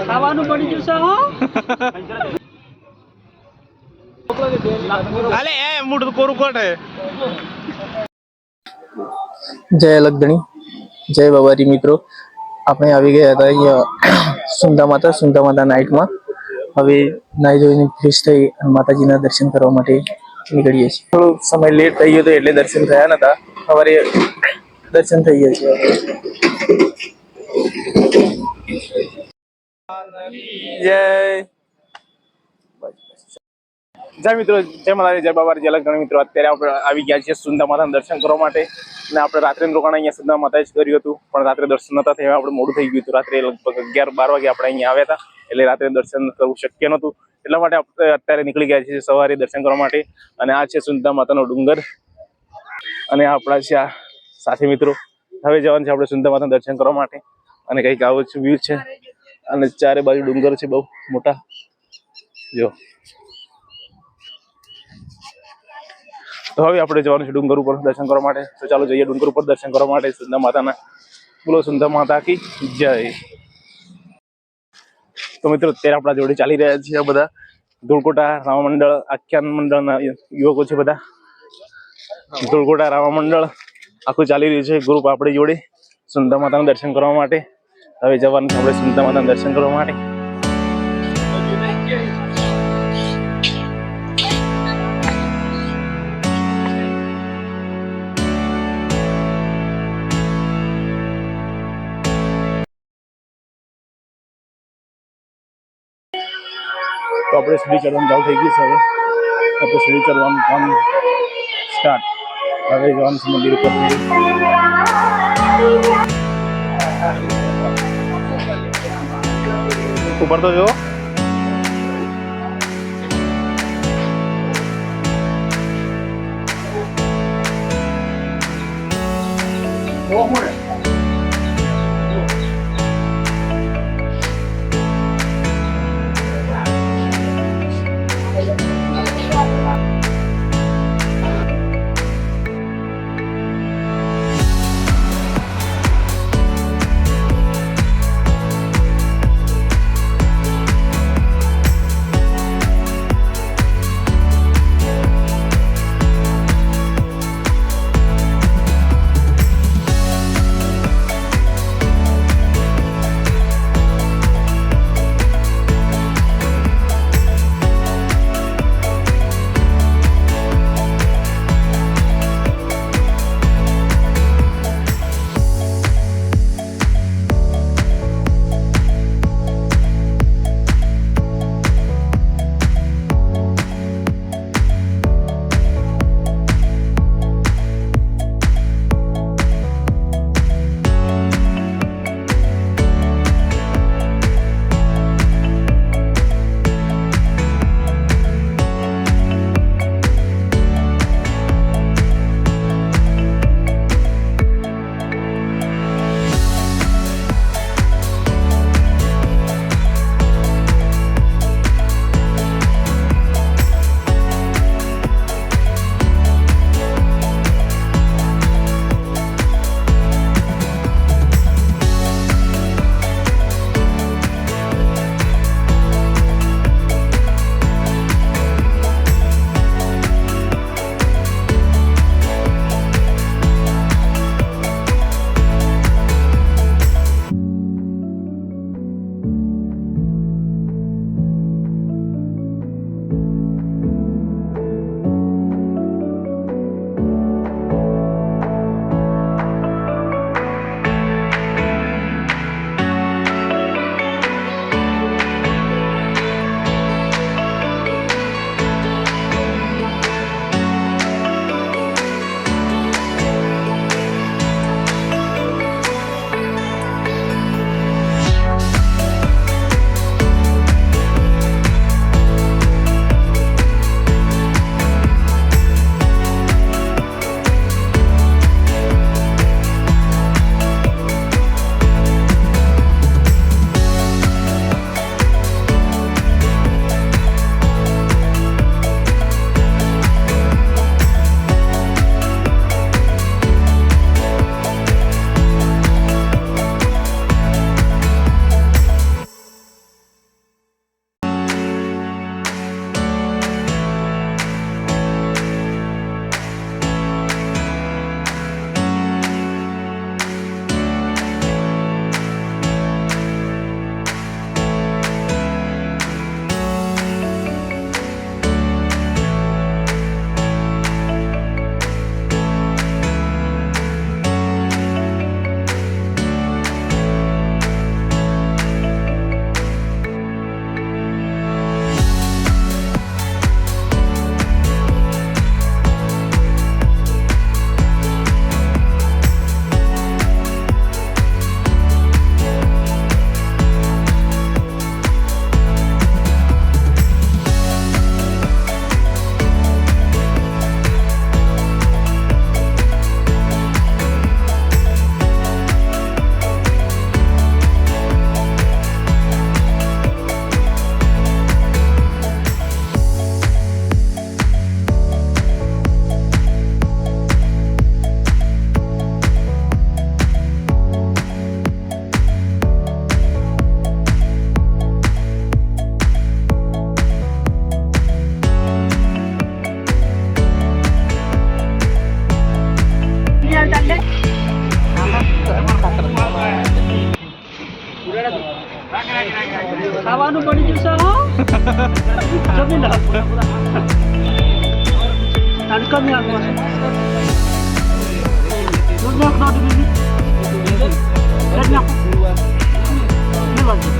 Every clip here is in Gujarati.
ખાવાનું બની જશે હો. અલે એ મૂડ કોરું કોટે. જય લગધણી, જય બાબારી મિત્રો. આપણે આવી ગયા હતા અહીંયા સુંદા માતા નાઇટમાં. હવે નાઈ ધોઈને ફ્રેશ થઈ માતાજીના દર્શન કરવા માટે નીકળીએ છીએ. થોડો સમય લેટ થઈ ગયો હતો એટલે દર્શન થયા નતા. સવારે દર્શન થઈ ગયા છે. જય મિત્રો, જય માતાજી, જય બાબા, જય લગધણી મિત્રો. અત્યારે આપણે આવી ગયા છીએ સુંદા માતાના દર્શન કરવા માટે. અને આપણે રાત્રે રોકાણ અહીંયા સુંદા માતાએ જ કર્યું હતું, પણ રાત્રે દર્શન નતા થયા. આપણે મોડું થઈ ગયું હતું. રાત્રે લગભગ 11-12 વાગે આપણે અહીંયા આવ્યા હતા, એટલે રાત્રે દર્શન કરવું શક્ય નહોતું. એટલા માટે આપણે અત્યારે નીકળી ગયા છીએ સવારે દર્શન કરવા માટે. અને આ છે સુંદા માતાનો ડુંગર, અને આપણા છે આ સાથી મિત્રો. હવે જવાનું છે આપણે સુંદા માતાના દર્શન કરવા માટે. અને કંઈક આવો વ્યૂ છે, અને ચારે બાજુ ડુંગર છે બહુ મોટા. જો તો હવે આપણે જવાનું છે ડુંગર ઉપર દર્શન કરવા માટે. તો ચાલો જઈએ ડુંગર ઉપર દર્શન કરવા માટે સુંદા માતાના. બોલો સુંદા માતા કી જય. તો મિત્રો, અત્યારે આપણા જોડે ચાલી રહ્યા છીએ બધા ધૂળકોટા રામા મંડળ આખ્યાન મંડળના યુવકો છે બધા. ધૂળકોટા રામા મંડળ આખું ચાલી રહ્યું છે ગ્રુપ આપણી જોડે સુંદા માતાના દર્શન કરવા માટે. હવે જવાનું છે આપણે સુંદા માતાના દર્શન કરવા માટે. તો આપણે સીડી ચડવાનું ચાલુ થઈ ગયું છે. હવે આપણે સીડી ચડવાનું કામ સ્ટાર્ટ. હવે જવાનું છે મંદિર ઉપર. ઉપર તો જો ખાવાનું પડી જશે હો જમી લો તડકા નહીં આગળ દૂધ નાખ દો દીદી રેડ નાખ નહીં વાંધો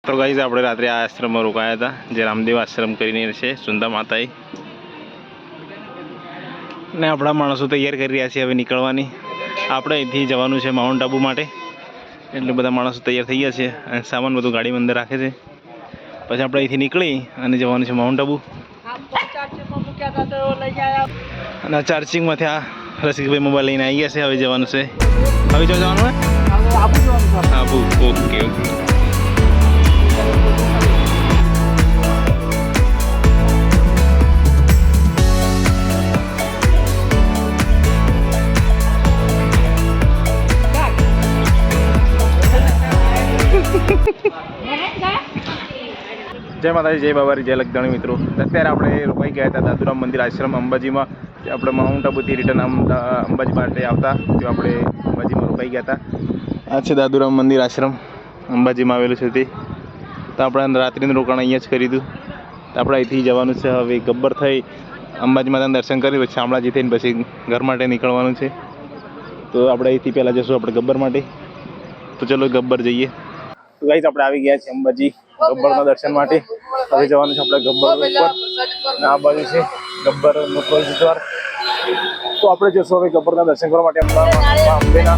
તો ગાઈઝ આપણે રાત્રે આ આશ્રમમાં રોકાયા હતા, જે રામદેવ આશ્રમ કરીને છે સુંદા માતાએ. ને આપણા માણસો તૈયાર કરી રહ્યા છે હવે નીકળવાની. આપણે અહીંથી જવાનું છે માઉન્ટ આબુ માટે, એટલે બધા માણસો તૈયાર થઈ ગયા છે અને સામાન બધું ગાડીમાં અંદર રાખે છે. પછી આપણે અહીંથી નીકળી અને જવાનું છે માઉન્ટ આબુ. અને આ ચાર્જિંગમાંથી આ રસિકભાઈ મોબાઈલ લઈને આવી ગયા છે. હવે જવાનું છે, હવે જો જવાનું હોય આબુ. Okay okay. જય માતાજી, જય બાબારી, જય લખધણી મિત્રો. અત્યારે આપણે રોકાઈ ગયા હતા દાદુરામ મંદિર આશ્રમ અંબાજીમાં. આપણે માઉન્ટ આબુથી રિટર્ન અંબાજી માટે આવતા તે આપણે અંબાજીમાં રોકાઈ ગયા હતા. આ છે દાદુરામ મંદિર આશ્રમ, અંબાજીમાં આવેલું છે તે. તો આપણે રાત્રિનું રોકાણ અહીંયા જ કરી દીધું. તો આપણે અહીંથી જવાનું છે હવે ગબ્બર થઈ અંબાજી માતાના દર્શન કરી પછી શામળાજી થઈને પછી ઘર માટે નીકળવાનું છે. તો આપણે અહીંથી પહેલાં જઈશું આપણે ગબ્બર માટે. તો ચલો ગબ્બર જઈએ. તો ગાઈસ આપણે આવી ગયા છીએ અંબાજી ગબ્બરના દર્શન માટે. હવે જવાનું છે આપણે ગબ્બર ઉપર. આ બાજુ છે ગબ્બરનો પ્રવેશદ્વાર. તો આપણે જઈશું હવે ગબ્બરના દર્શન કરવા માટે અંબેના.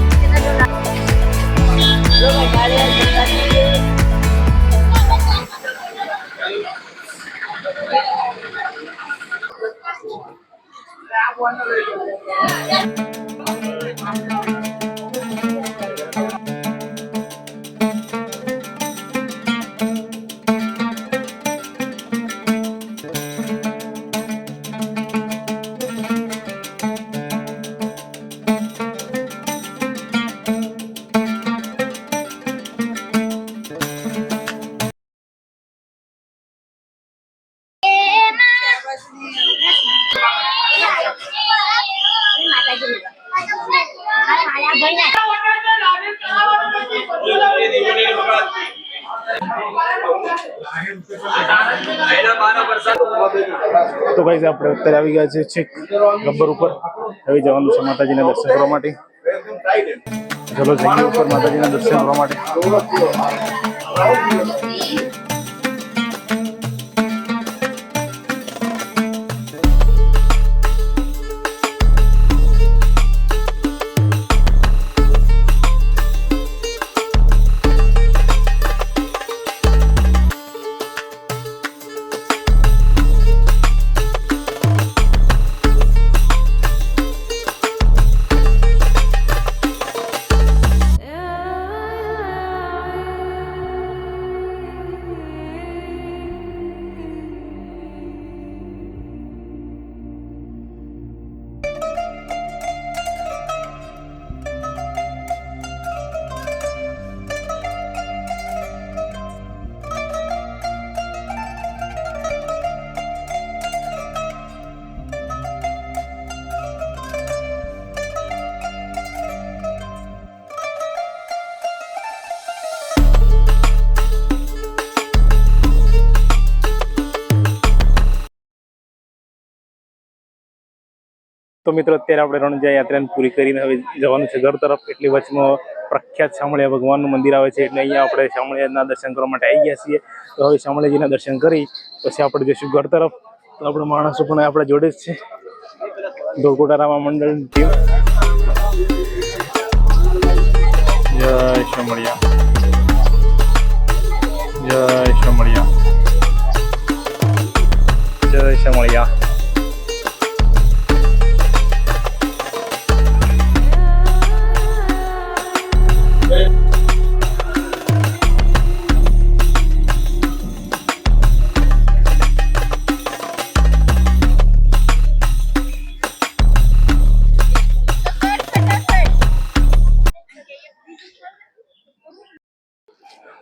તો ગાઈસ આપણે અત્યારે આવી ગયા છે છેક ગબ્બર ઉપર. હવે જવાનું છે માતાજીના દર્શન કરવા માટે. ચલો જઈએ ઉપર માતાજીના દર્શન કરવા માટે. તો મિત્રો અત્યારે આપણે રણુજા યાત્રાને પૂરી કરીને હવે જવાનું છે ઘર તરફ. એટલી વચમાં પ્રખ્યાત શામળિયા ભગવાનનું મંદિર આવે છે એટલે અહીંયા આપણે શામળિયાના દર્શન કરવા માટે આવી ગયા છીએ. તો હવે શામળિયાજીના દર્શન કરી પછી આપણે જઈશું ઘર તરફ. તો આપણે માણસો પણ આપણા જોડે જ છે, ધોળકોટા રામા મંડળની ટીમ. જય શામળિયા, જય શામળિયા, જય શામળિયા.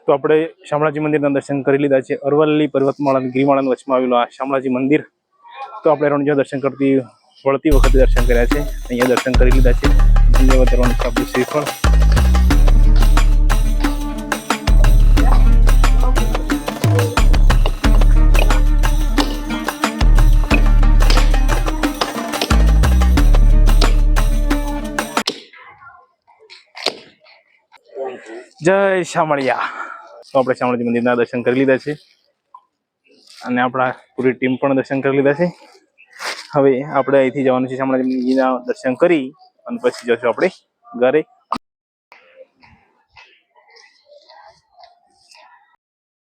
તો આપણે શામળાજી મંદિરના દર્શન કરી લીધા છે. અરવલ્લી પર્વતમાળા અને ગિરિમાળાની વચમાં આવેલું આ શામળાજી મંદિર. તો આપણે રણુજા દર્શન કરતી વળતી વખતે દર્શન કર્યા છે. અહીંયા દર્શન કરી લીધા છે. અહીંયા વધારવાનું છે આપણું શ્રીફળ. જય શામળિયા. તો આપણે શામળાજી મંદિરના દર્શન કરી લીધા છે અને આપણા પૂરી ટીમ પણ દર્શન કરી લીધા છે. હવે આપણે અહીંથી જવાનું છે શામળાજી મંદિરના દર્શન કરી અને પછી જશું આપણે ઘરે.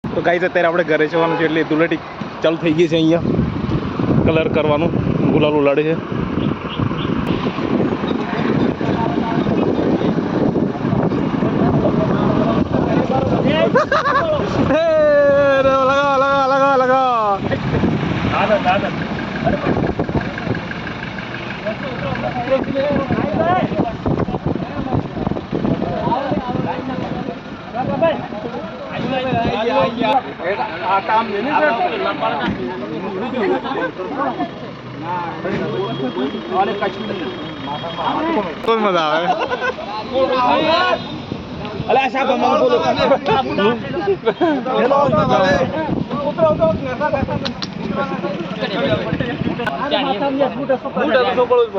તો ગાઈસ અત્યારે આપણે ઘરે જવાનું છે એટલે ધૂળેટી ચાલુ થઈ ગઈ છે. અહીંયા કલર કરવાનું, ગુલાલ ઉલાડે છે. કોઈ મજા આવે. અલા સાહેબ મને બોલો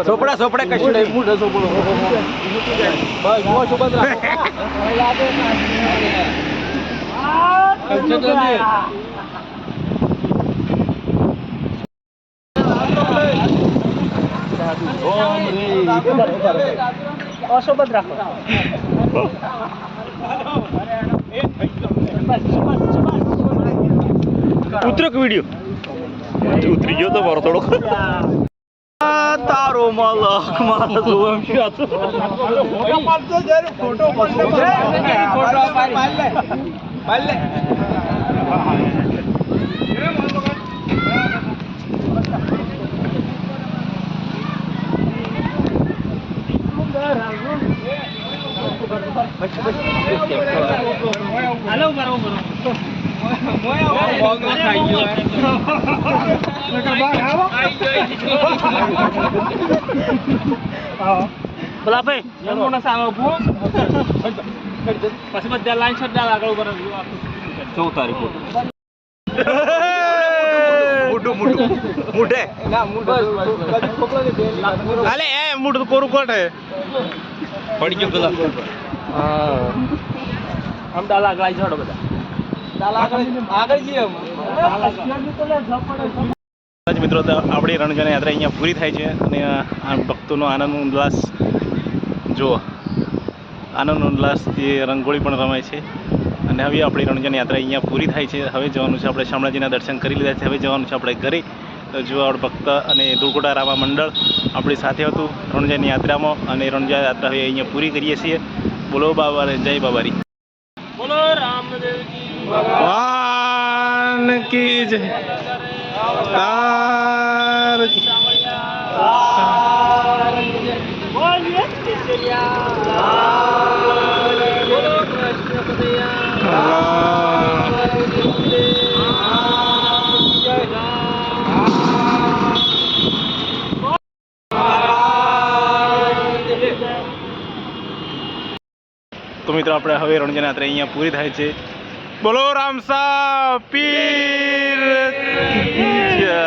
સોપડા સોપડા કશું નહીં. મૂઠો સોપડો બસ મો સુબંધ અશોભત રાખો. ઉતરો કે વિડીયો ઉતરી ગયો તો મારો થોડો. તારો માલક મારા જોમ હાલો બરો બોલા ભાઈ પછી બધા લાઈન શબ્દ આગળ ઉપર 14 તારીખ મુઢે અલે એ મુઢ કોરું કોટ હે પડી ગયો પેલા. આમ ડાલા આગળ આવી જાડો બધા. મિત્રો આપણી રણુજા યાત્રા અહીંયા પૂરી થાય છે અને આ ભક્તોનો આનંદ ઉલ્લાસ જુઓ. આનંદ ઉલ્લાસથી રંગોળી પણ રમાય છે. અને હવે આપણી રણુજા યાત્રા અહીંયા પૂરી થાય છે. હવે જવાનું છે આપણે શામળાજીના દર્શન કરી લીધા છે. હવે જવાનું છે આપણે ઘરે. તો જો આપણે ભક્ત અને ધોળકોટા રામા મંડળ આપણી સાથે હતું રણુજાની યાત્રામાં અને રણુજા યાત્રા હવે અહીંયા પૂરી કરીએ છીએ. બોલો બાબા જય બાબારી. બોલો રામદેવજી ભગવાન કી જય. તાર બોલીએ કેસરિયા બોલો કૃષ્ણ કનૈયા જય તો મિત્રો આપણે હવે રણુજા યાત્રા અહીંયા પૂરી થાય છે. બોલો રામસા પીર કી જય.